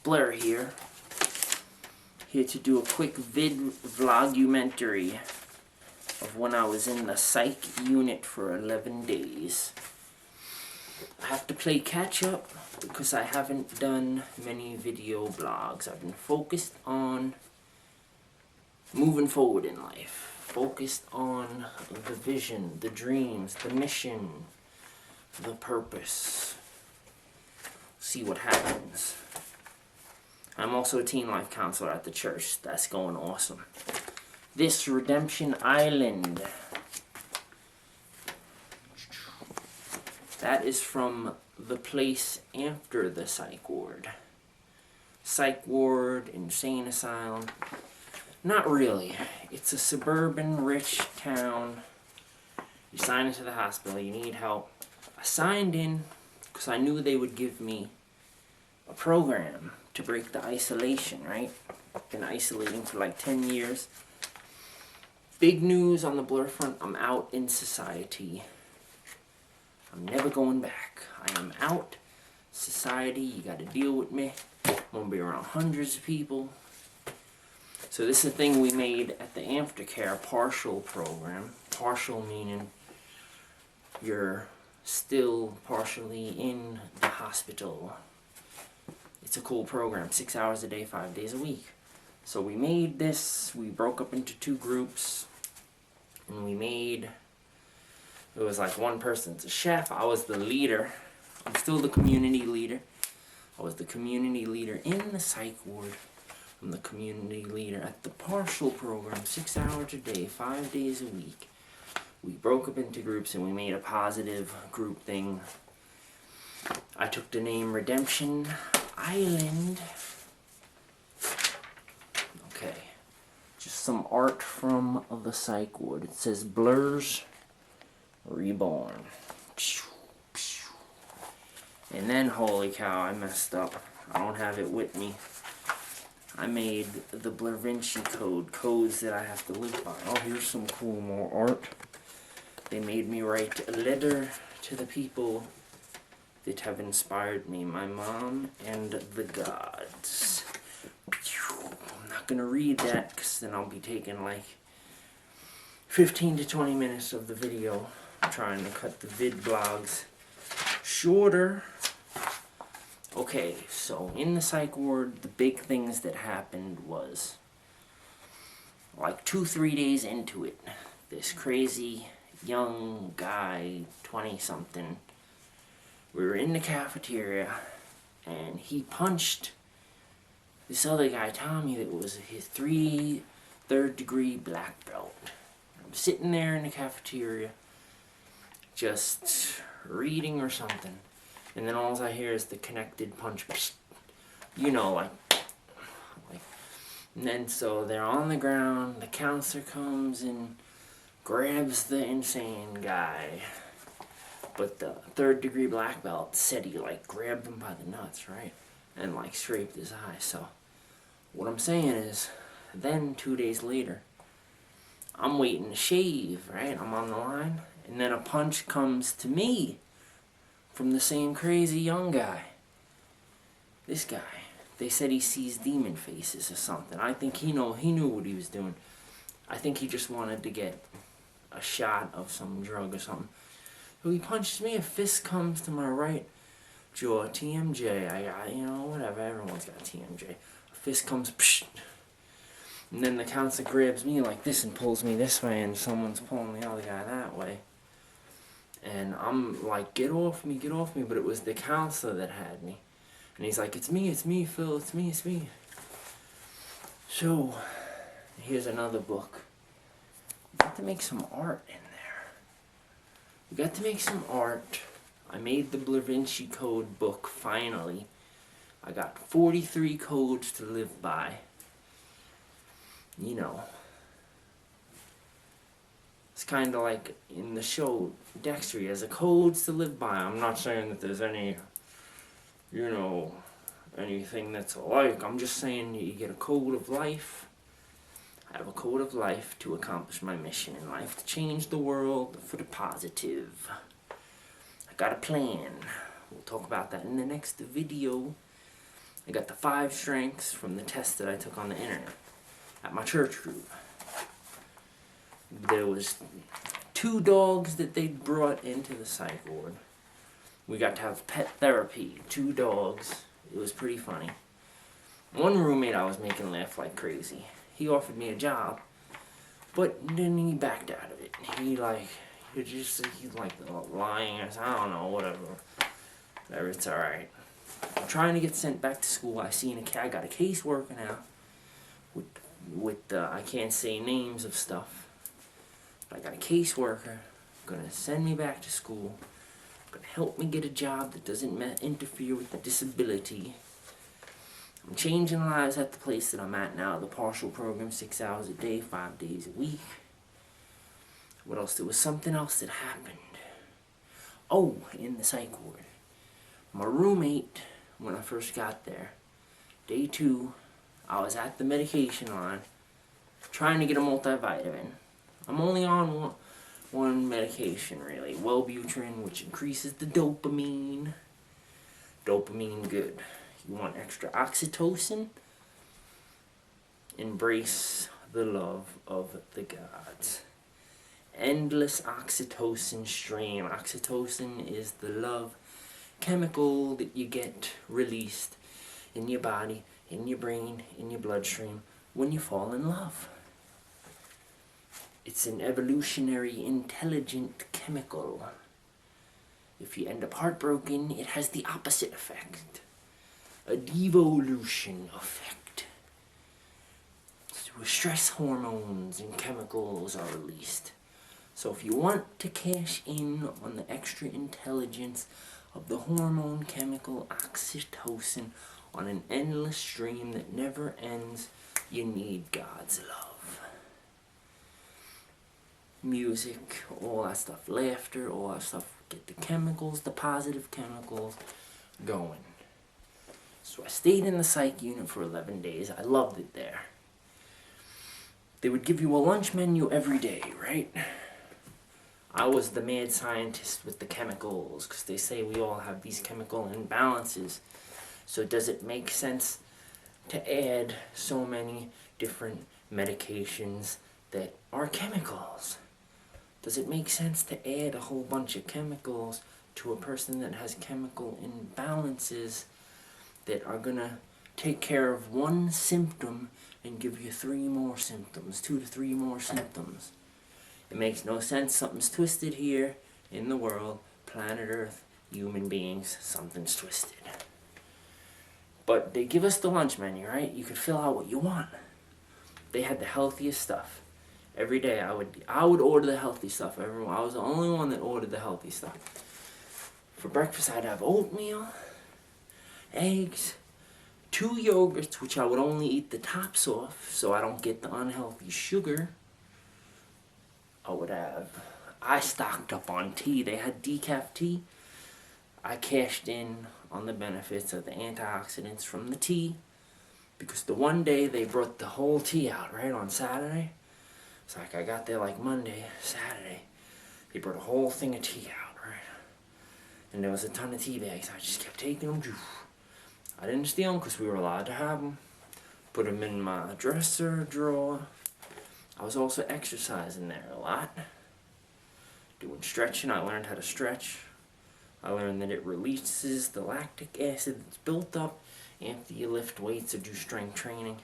Blur here to do a quick vlogumentary of when I was in the Psych unit for 11 days. I have to play catch up because I haven't done many video blogs. I've been focused on moving forward in life, focused on the vision, the dreams, the mission, the purpose. See what happens. I'm also a teen life counselor at the church. That's going awesome. This Redemption Island, that is from the place after the psych ward. Psych ward, insane asylum. Not really. It's a suburban, rich town. You sign into the hospital, you need help. I signed in because I knew they would give me a program to break the isolation, right? I've been isolating for like 10 years. Big news on the Blur front, I'm out in society. I'm never going back. I am out. Society, you gotta deal with me. I'm gonna be around hundreds of people. So this is a thing we made at the aftercare partial program. Partial meaning you're still partially in the hospital. It's a cool program, 6 hours a day, 5 days a week. So we made this, we broke up into 2 groups, and we made, it was like one person's a chef, I was the leader, I'm still the community leader. I was the community leader in the psych ward. I'm the community leader at the partial program, 6 hours a day, 5 days a week. We broke up into groups and we made a positive group thing. I took the name Redemption Island. Okay, just some art from the psych ward. It says Blurz Reborn. And then, holy cow, I messed up. I don't have it with me. I made the Blur Vinci Code, codes that I have to live by. Oh, here's some cool more art. They made me write a letter to the people that have inspired me, my mom and the gods. I'm not going to read that because then I'll be taking like 15 to 20 minutes of the video. I'm trying to cut the vid blogs shorter. Okay, so in the psych ward, the big things that happened was like 2-3 days into it, this crazy young guy, 20-something, we were in the cafeteria, and he punched this other guy, Tommy, that was his third-degree black belt. I'm sitting there in the cafeteria, just reading or something, and then all I hear is the connected punch, you know, like, and then so they're on the ground, the counselor comes and grabs the insane guy. But the third-degree black belt said he, like, grabbed him by the nuts, right? And, like, scraped his eye. So, what I'm saying is, then 2 days later, I'm waiting to shave, right? I'm on the line. And then a punch comes to me from the same crazy young guy. This guy. They said he sees demon faces or something. I think he knew what he was doing. I think he just wanted to get a shot of some drug or something. So he punches me, a fist comes to my right jaw, TMJ, I got, you know, whatever, everyone's got TMJ. A fist comes, psh, and then the counselor grabs me like this and pulls me this way, and someone's pulling the other guy that way. And I'm like, get off me, but it was the counselor that had me. And he's like, it's me, Phil, it's me. So, here's another book. We got to make some art in there. We got to make some art. I made the Blur Vinci Code book, finally. I got 43 codes to live by. You know. It's kind of like in the show, Dexter, he has a codes to live by. I'm not saying that there's any, you know, anything that's alike. I'm just saying you get a code of life. I have a code of life to accomplish my mission in life, to change the world for the positive. I got a plan. We'll talk about that in the next video. I got the 5 strengths from the test that I took on the internet at my church group. There was 2 dogs that they brought into the psych ward. We got to have pet therapy, 2 dogs. It was pretty funny. One roommate I was making laugh like crazy. He offered me a job, but then he backed out of it. He's like lying or I don't know, whatever. It's all right. I'm trying to get sent back to school. I got a caseworker now with I can't say names of stuff. But I got a caseworker gonna send me back to school. Gonna help me get a job that doesn't interfere with the disability. I'm changing lives at the place that I'm at now. The partial program, 6 hours a day, 5 days a week. What else? There was something else that happened. Oh, in the psych ward. My roommate, when I first got there, day 2, I was at the medication line, trying to get a multivitamin. I'm only on one medication, really. Wellbutrin, which increases the dopamine. Dopamine, good. You want extra oxytocin? Embrace the love of the gods. Endless oxytocin stream. Oxytocin is the love chemical that you get released in your body, in your brain, in your bloodstream when you fall in love. It's an evolutionary, intelligent chemical. If you end up heartbroken, it has the opposite effect. A devolution effect. So stress hormones and chemicals are released. So if you want to cash in on the extra intelligence of the hormone chemical oxytocin on an endless stream that never ends, you need God's love. Music, all that stuff, laughter, all that stuff, get the chemicals, the positive chemicals going. So I stayed in the psych unit for 11 days. I loved it there. They would give you a lunch menu every day, right? I was the mad scientist with the chemicals, because they say we all have these chemical imbalances. So does it make sense to add so many different medications that are chemicals? Does it make sense to add a whole bunch of chemicals to a person that has chemical imbalances that are going to take care of one symptom and give you 3 more symptoms, 2 to 3 more symptoms? It makes no sense. Something's twisted here in the world, planet Earth, human beings, something's twisted. But they give us the lunch menu, right? You could fill out what you want. They had the healthiest stuff. Every day I would order the healthy stuff. I was the only one that ordered the healthy stuff. For breakfast I'd have oatmeal, eggs, 2 yogurts, which I would only eat the tops off so I don't get the unhealthy sugar. I stocked up on tea. They had decaf tea. I cashed in on the benefits of the antioxidants from the tea, because the one day they brought the whole tea out, right, on Saturday. It's like I got there like Monday, Saturday. They brought a whole thing of tea out, right? And there was a ton of tea bags. I just kept taking them. I didn't steal them because we were allowed to have them. Put them in my dresser drawer. I was also exercising there a lot. Doing stretching. I learned how to stretch. I learned that it releases the lactic acid that's built up after you lift weights or do strength training,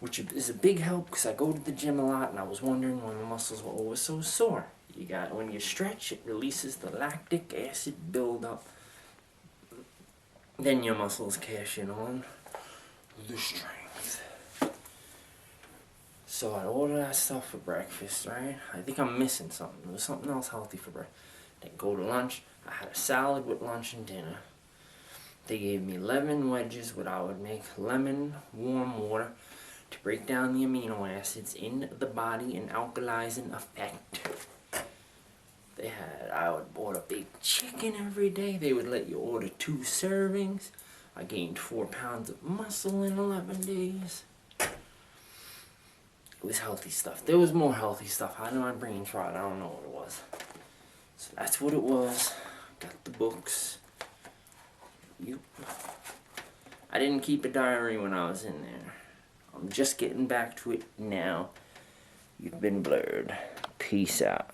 which is a big help because I go to the gym a lot and I was wondering why my muscles were always so sore. When you stretch, it releases the lactic acid buildup. Then your muscles cash in on the strength. So I order that stuff for breakfast, right? I think I'm missing something. There was something else healthy for breakfast. Then go to lunch. I had a salad with lunch and dinner. They gave me lemon wedges, what I would make lemon warm water to break down the amino acids in the body and alkalizing effect. I would order baked chicken every day. They would let you order 2 servings. I gained 4 pounds of muscle in 11 days. It was healthy stuff. There was more healthy stuff. How did my brain try it? I don't know what it was. So that's what it was. Got the books. Yep. I didn't keep a diary when I was in there. I'm just getting back to it now. You've been blurred. Peace out.